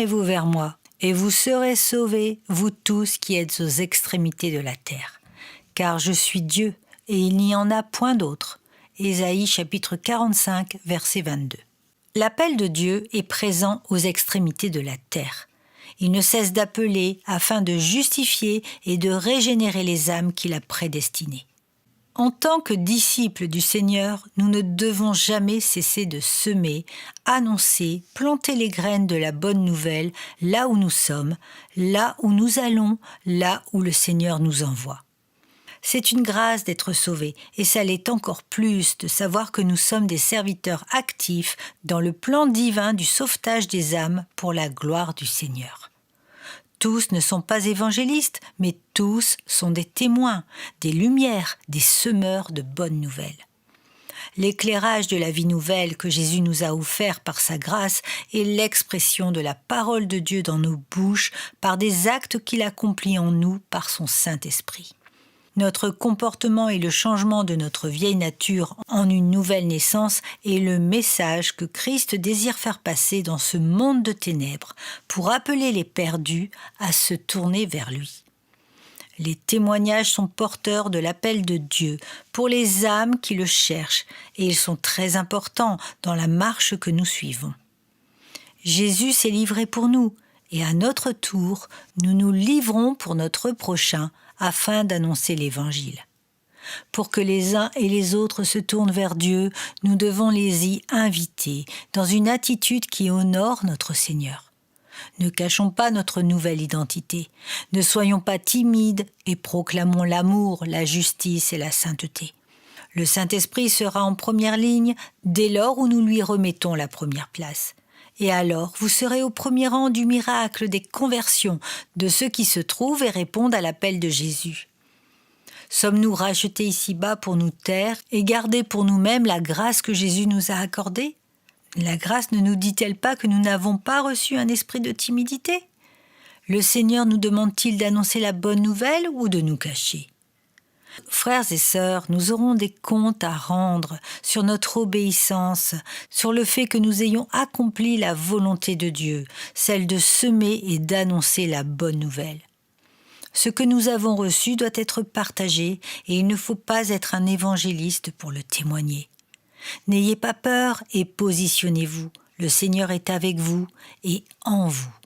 Tournez-vous vers moi, et vous serez sauvés, vous tous qui êtes aux extrémités de la terre. Car je suis Dieu, et il n'y en a point d'autre. Ésaïe chapitre 45, verset 22. L'appel de Dieu est présent aux extrémités de la terre. Il ne cesse d'appeler afin de justifier et de régénérer les âmes qu'il a prédestinées. En tant que disciples du Seigneur, nous ne devons jamais cesser de semer, annoncer, planter les graines de la bonne nouvelle là où nous sommes, là où nous allons, là où le Seigneur nous envoie. C'est une grâce d'être sauvés, et ça l'est encore plus de savoir que nous sommes des serviteurs actifs dans le plan divin du sauvetage des âmes pour la gloire du Seigneur. Tous ne sont pas évangélistes, mais tous sont des témoins, des lumières, des semeurs de bonnes nouvelles. L'éclairage de la vie nouvelle que Jésus nous a offert par sa grâce est l'expression de la parole de Dieu dans nos bouches par des actes qu'il accomplit en nous par son Saint-Esprit. Notre comportement et le changement de notre vieille nature en une nouvelle naissance est le message que Christ désire faire passer dans ce monde de ténèbres pour appeler les perdus à se tourner vers lui. Les témoignages sont porteurs de l'appel de Dieu pour les âmes qui le cherchent et ils sont très importants dans la marche que nous suivons. Jésus s'est livré pour nous et à notre tour, nous nous livrons pour notre prochain afin d'annoncer l'Évangile. Pour que les uns et les autres se tournent vers Dieu, nous devons les y inviter dans une attitude qui honore notre Seigneur. Ne cachons pas notre nouvelle identité, ne soyons pas timides et proclamons l'amour, la justice et la sainteté. Le Saint-Esprit sera en première ligne dès lors où nous lui remettons la première place. Et alors, vous serez au premier rang du miracle des conversions de ceux qui se trouvent et répondent à l'appel de Jésus. Sommes-nous rachetés ici-bas pour nous taire et garder pour nous-mêmes la grâce que Jésus nous a accordée ? La grâce ne nous dit-elle pas que nous n'avons pas reçu un esprit de timidité ? Le Seigneur nous demande-t-il d'annoncer la bonne nouvelle ou de nous cacher ? Frères et sœurs, nous aurons des comptes à rendre sur notre obéissance, sur le fait que nous ayons accompli la volonté de Dieu, celle de semer et d'annoncer la bonne nouvelle. Ce que nous avons reçu doit être partagé et il ne faut pas être un évangéliste pour le témoigner. N'ayez pas peur et positionnez-vous. Le Seigneur est avec vous et en vous.